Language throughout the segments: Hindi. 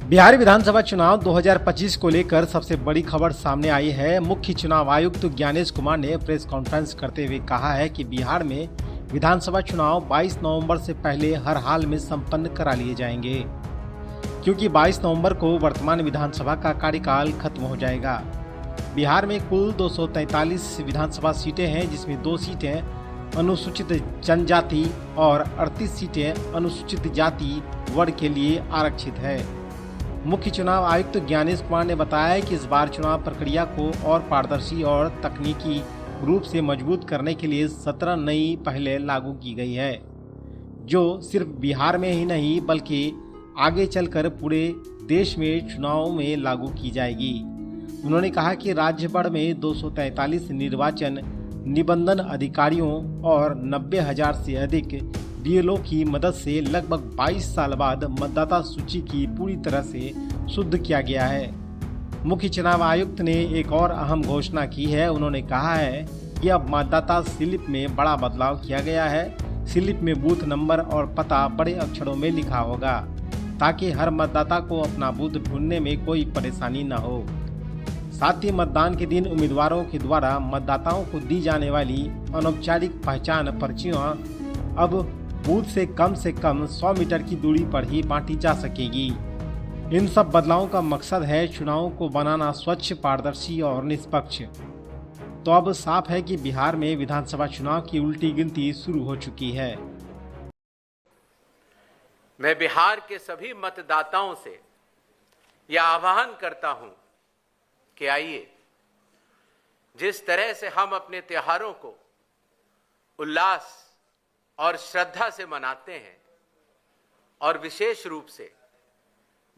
बिहार विधानसभा चुनाव 2025 को लेकर सबसे बड़ी खबर सामने आई है। मुख्य चुनाव आयुक्त ज्ञानेश कुमार ने प्रेस कॉन्फ्रेंस करते हुए कहा है कि बिहार में विधानसभा चुनाव 22 नवंबर से पहले हर हाल में संपन्न करा लिए जाएंगे, क्योंकि 22 नवंबर को वर्तमान विधानसभा का कार्यकाल खत्म हो जाएगा। बिहार में कुल 243 विधानसभा सीटें हैं, जिसमें 2 सीटें अनुसूचित जनजाति और 38 सीटें अनुसूचित जाति वर्ग के लिए आरक्षित है। मुख्य चुनाव आयुक्त ज्ञानेश कुमार ने बताया कि इस बार चुनाव प्रक्रिया को और पारदर्शी और तकनीकी रूप से मजबूत करने के लिए 17 नई पहलें लागू की गई है, जो सिर्फ बिहार में ही नहीं बल्कि आगे चलकर पूरे देश में चुनाव में लागू की जाएगी। उन्होंने कहा कि राज्य भर में 243 निर्वाचन निबंधन अधिकारियों और 90,000 से अधिक बीएलओ की मदद से लगभग 22 साल बाद मतदाता सूची की पूरी तरह से शुद्ध किया गया है। मुख्य चुनाव आयुक्त ने एक और अहम घोषणा की है। उन्होंने कहा है कि अब मतदाता स्लिप में बड़ा बदलाव किया गया है। स्लिप में बूथ नंबर और पता बड़े अक्षरों में लिखा होगा, ताकि हर मतदाता को अपना बूथ ढूंढने में कोई परेशानी न हो। साथ ही मतदान के दिन उम्मीदवारों के द्वारा मतदाताओं को दी जाने वाली अनौपचारिक पहचान पर्चियां अब बूथ से कम 100 मीटर की दूरी पर ही बांटी जा सकेगी। इन सब बदलावों का मकसद है चुनावों को बनाना स्वच्छ, पारदर्शी और निष्पक्ष। तो अब साफ है कि बिहार में विधानसभा चुनाव की उल्टी गिनती शुरू हो चुकी है। मैं बिहार के सभी मतदाताओं से यह आह्वान करता हूं कि आइए, जिस तरह से हम अपने त्योहारों को उल्लास और श्रद्धा से मनाते हैं, और विशेष रूप से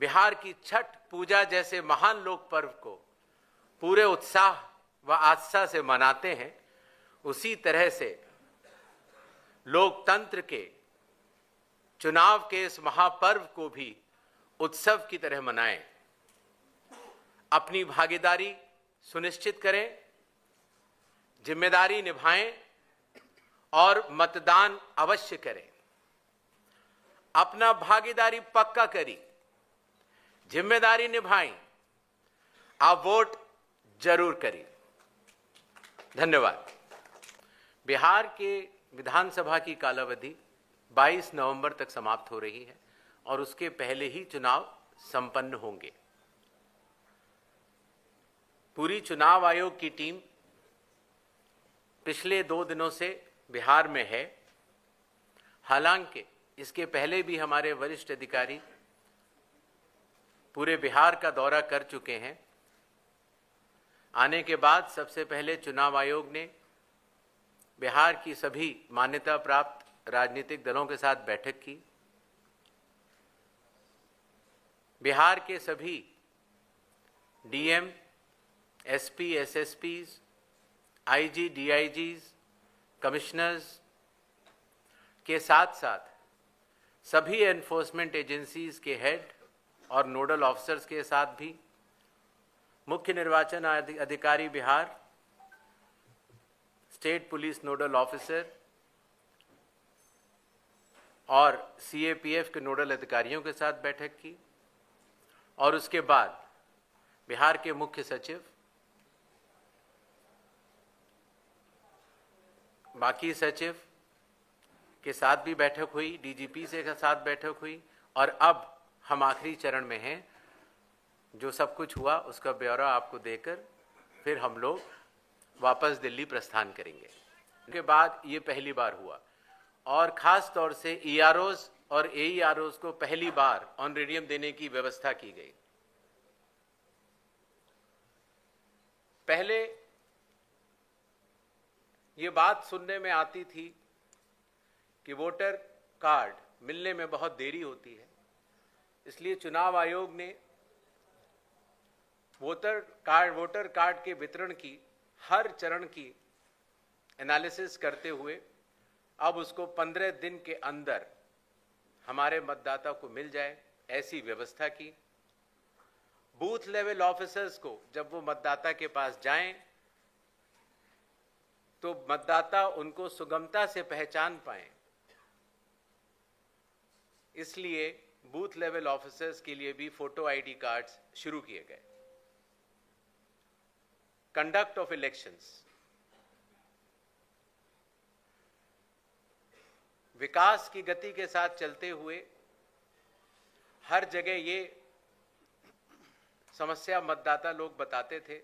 बिहार की छठ पूजा जैसे महान लोक पर्व को पूरे उत्साह व आस्था से मनाते हैं, उसी तरह से लोकतंत्र के चुनाव के इस महापर्व को भी उत्सव की तरह मनाएं। अपनी भागीदारी सुनिश्चित करें, जिम्मेदारी निभाएं और मतदान अवश्य करें। अपना भागीदारी पक्का करी, जिम्मेदारी निभाएं, आप वोट जरूर करें। धन्यवाद। बिहार के विधानसभा की कालावधि 22 नवंबर तक समाप्त हो रही है और उसके पहले ही चुनाव संपन्न होंगे। पूरी चुनाव आयोग की टीम पिछले 2 दिनों से बिहार में है। हालांकि इसके पहले भी हमारे वरिष्ठ अधिकारी पूरे बिहार का दौरा कर चुके हैं। आने के बाद सबसे पहले चुनाव आयोग ने बिहार की सभी मान्यता प्राप्त राजनीतिक दलों के साथ बैठक की। बिहार के सभी डीएम, एसपी, एसएसपीज, आईजी, डीआईजीज, कमिश्नर्स के साथ साथ सभी एनफोर्समेंट एजेंसीज के हेड और नोडल ऑफिसर्स के साथ भी मुख्य निर्वाचन अधिकारी Bihar, state police nodal officer और सीएपीएफ के नोडल अधिकारियों के साथ बैठक की। और उसके बाद बिहार के मुख्य सचिव, बाकी सचिव के साथ भी बैठक हुई, डीजीपी से के साथ बैठक हुई, और अब हम आखिरी चरण में हैं। जो सब कुछ हुआ उसका ब्यौरा आपको देकर फिर हम लोग वापस दिल्ली प्रस्थान करेंगे। उसके बाद ये पहली बार हुआ, और खास तौर से ईआरओज और एईआरओज को पहली बार ऑनरेडियम देने की व्यवस्था की गई। पहले ये बात सुनने में आती थी कि वोटर कार्ड मिलने में बहुत देरी होती है, इसलिए चुनाव आयोग ने वोटर कार्ड के वितरण की हर चरण की एनालिसिस करते हुए अब उसको 15 दिन के अंदर हमारे मतदाता को मिल जाए, ऐसी व्यवस्था की। बूथ लेवल ऑफिसर्स को जब वो मतदाता के पास जाएं तो मतदाता उनको सुगमता से पहचान पाएं, इसलिए बूथ लेवल ऑफिसर्स के लिए भी फोटो आईडी कार्ड्स शुरू किए गए। कंडक्ट ऑफ इलेक्शंस, विकास की गति के साथ चलते हुए हर जगह ये समस्या मतदाता लोग बताते थे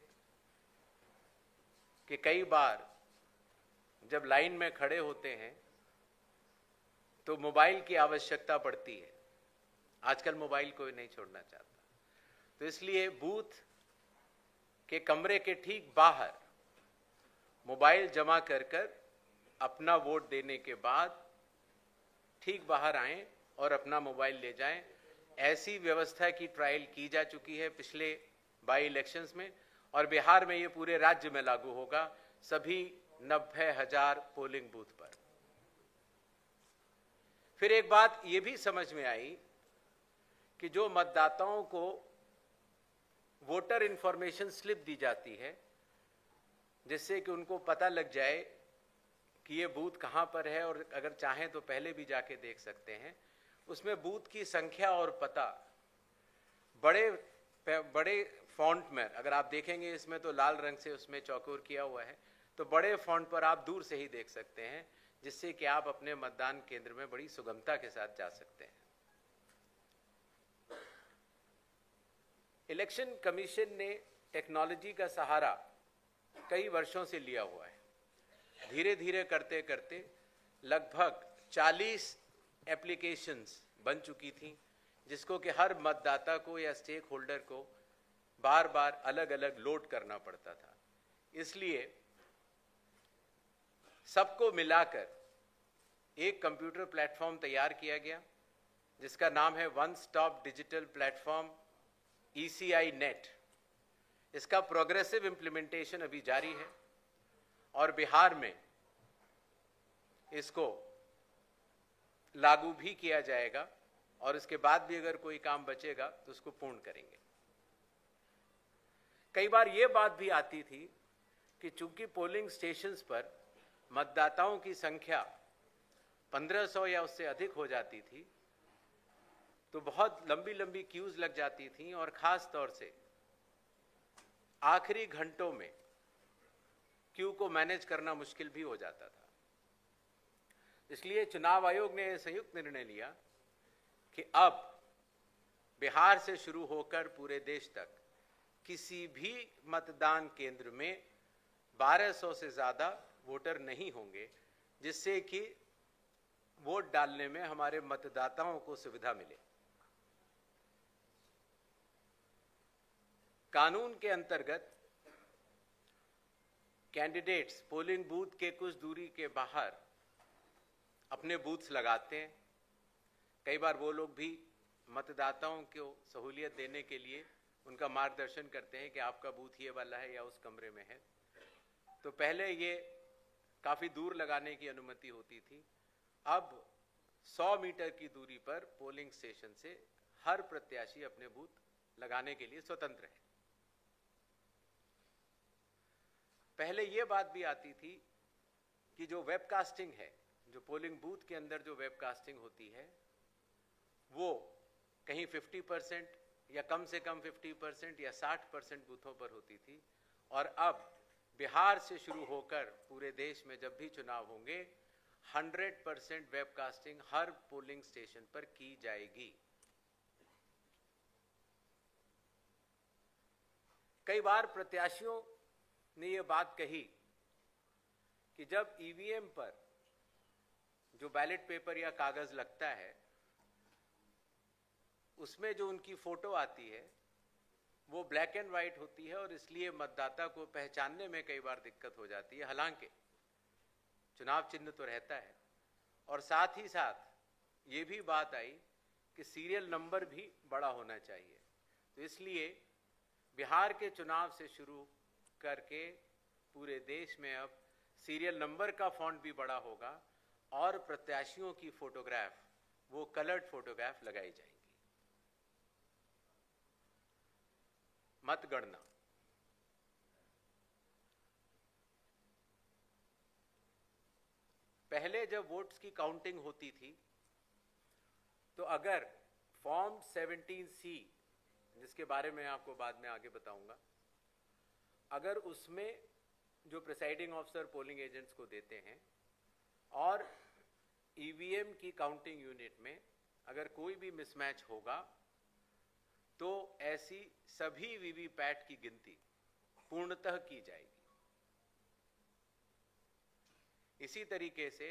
कि कई बार जब लाइन में खड़े होते हैं तो मोबाइल की आवश्यकता पड़ती है। आजकल मोबाइल कोई नहीं छोड़ना चाहता, तो इसलिए बूथ के कमरे के ठीक बाहर मोबाइल जमा कर कर अपना वोट देने के बाद ठीक बाहर आएं और अपना मोबाइल ले जाएं। ऐसी व्यवस्था की ट्रायल की जा चुकी है पिछले बाई इलेक्शंस में, और बिहार में ये पूरे राज्य में लागू होगा, सभी 90,000 पोलिंग बूथ पर। फिर एक बात ये भी समझ में आई कि जो मतदाताओं को वोटर इंफॉर्मेशन स्लिप दी जाती है, जिससे कि उनको पता लग जाए कि ये बूथ कहां पर है, और अगर चाहें तो पहले भी जाके देख सकते हैं, उसमें बूथ की संख्या और पता बड़े फॉन्ट में, अगर आप देखेंगे इसमें तो लाल रंग से उसमें चौकोर किया हुआ है, तो बड़े फॉन्ट पर आप दूर से ही देख सकते हैं, जिससे कि आप अपने मतदान केंद्र में बड़ी सुगमता के साथ जा सकते हैं। इलेक्शन कमीशन ने टेक्नोलॉजी का सहारा कई वर्षों से लिया हुआ है। धीरे धीरे करते करते लगभग 40 एप्लीकेशंस बन चुकी थी, जिसको कि हर मतदाता को या स्टेक होल्डर को बार बार अलग अलग लोड करना पड़ता था। इसलिए सबको मिलाकर एक कंप्यूटर प्लेटफॉर्म तैयार किया गया, जिसका नाम है one stop digital platform ECI net. इसका प्रोग्रेसिव इंप्लीमेंटेशन अभी जारी है और बिहार में इसको लागू भी किया जाएगा, और इसके बाद भी अगर कोई काम बचेगा तो उसको पूर्ण करेंगे। कई बार यह बात भी आती थी कि चूंकि पोलिंग स्टेशंस पर मतदाताओं की संख्या 1500 या उससे अधिक हो जाती थी, तो बहुत लंबी लंबी क्यूज लग जाती थी, और खास तौर से आखिरी घंटों में क्यू को मैनेज करना मुश्किल भी हो जाता था। इसलिए चुनाव आयोग ने यह संयुक्त निर्णय लिया कि अब बिहार से शुरू होकर पूरे देश तक किसी भी मतदान केंद्र में 1200 से ज्यादा वोटर नहीं होंगे, जिससे कि वोट डालने में हमारे मतदाताओं को सुविधा मिले। कानून के अंतर्गत कैंडिडेट्स पोलिंग बूथ के कुछ दूरी के बाहर अपने बूथ्स लगाते हैं। कई बार वो लोग भी मतदाताओं को सहूलियत देने के लिए उनका मार्गदर्शन करते हैं कि आपका बूथ ये वाला है या उस कमरे में है। तो पहले ये काफी दूर लगाने की अनुमति होती थी, अब 100 मीटर की दूरी पर पोलिंग स्टेशन से हर प्रत्याशी अपने बूथ लगाने के लिए स्वतंत्र है। पहले यह बात भी आती थी कि जो वेबकास्टिंग है, जो पोलिंग बूथ के अंदर जो वेबकास्टिंग होती है, वो कहीं 50% या कम से कम 50% या 60% बूथों पर होती थी, और अब बिहार से शुरू होकर पूरे देश में जब भी चुनाव होंगे 100% वेबकास्टिंग हर पोलिंग स्टेशन पर की जाएगी। कई बार प्रत्याशियों ने यह बात कही कि जब ईवीएम पर जो बैलेट पेपर या कागज लगता है, उसमें जो उनकी फोटो आती है वो ब्लैक एंड व्हाइट होती है, और इसलिए मतदाता को पहचानने में कई बार दिक्कत हो जाती है। हालांकि चुनाव चिन्ह तो रहता है, और साथ ही साथ ये भी बात आई कि सीरियल नंबर भी बड़ा होना चाहिए। तो इसलिए बिहार के चुनाव से शुरू करके पूरे देश में अब सीरियल नंबर का फॉन्ट भी बड़ा होगा, और प्रत्याशियों की फोटोग्राफ वो कलर्ड फोटोग्राफ लगाई जाएंगी। मतगणना, पहले जब वोट्स की काउंटिंग होती थी तो अगर फॉर्म 17C, जिसके बारे में आपको बाद में आगे बताऊंगा, अगर उसमें जो प्रिसाइडिंग ऑफिसर पोलिंग एजेंट्स को देते हैं और ईवीएम की काउंटिंग यूनिट में अगर कोई भी मिसमैच होगा तो ऐसी सभी वीवीपैट की गिनती पूर्णतः की जाएगी। इसी तरीके से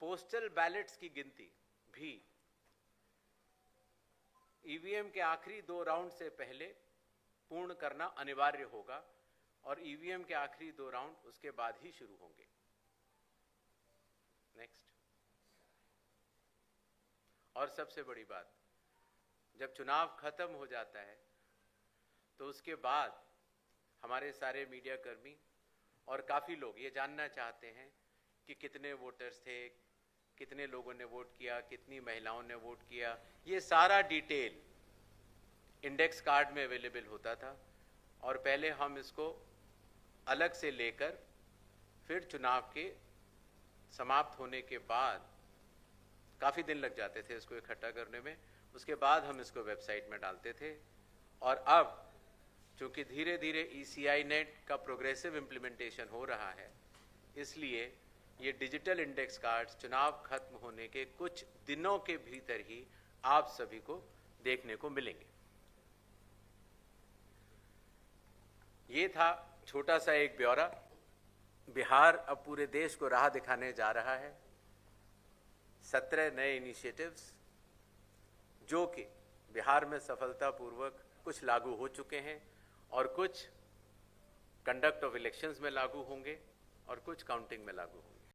पोस्टल बैलेट्स की गिनती भी ईवीएम के आखिरी 2 राउंड से पहले पूर्ण करना अनिवार्य होगा और ईवीएम के आखिरी 2 राउंड उसके बाद ही शुरू होंगे। नेक्स्ट, और सबसे बड़ी बात, जब चुनाव खत्म हो जाता है तो उसके बाद हमारे सारे मीडिया कर्मी और काफ़ी लोग ये जानना चाहते हैं कि कितने वोटर्स थे, कितने लोगों ने वोट किया, कितनी महिलाओं ने वोट किया। ये सारा डिटेल इंडेक्स कार्ड में अवेलेबल होता था और पहले हम इसको अलग से लेकर फिर चुनाव के समाप्त होने के बाद काफ़ी दिन लग जाते थे इसको इकट्ठा करने में, उसके बाद हम इसको वेबसाइट में डालते थे। और अब चूँकि धीरे धीरे ECI नेट का प्रोग्रेसिव इम्प्लीमेंटेशन हो रहा है, इसलिए ये डिजिटल इंडेक्स कार्ड्स चुनाव खत्म होने के कुछ दिनों के भीतर ही आप सभी को देखने को मिलेंगे। ये था छोटा सा एक ब्यौरा। बिहार अब पूरे देश को राह दिखाने जा रहा है। 17 नए इनिशिएटिव्स जो कि बिहार में सफलतापूर्वक कुछ लागू हो चुके हैं और कुछ कंडक्ट ऑफ इलेक्शंस में लागू होंगे और कुछ काउंटिंग में लागू होंगे।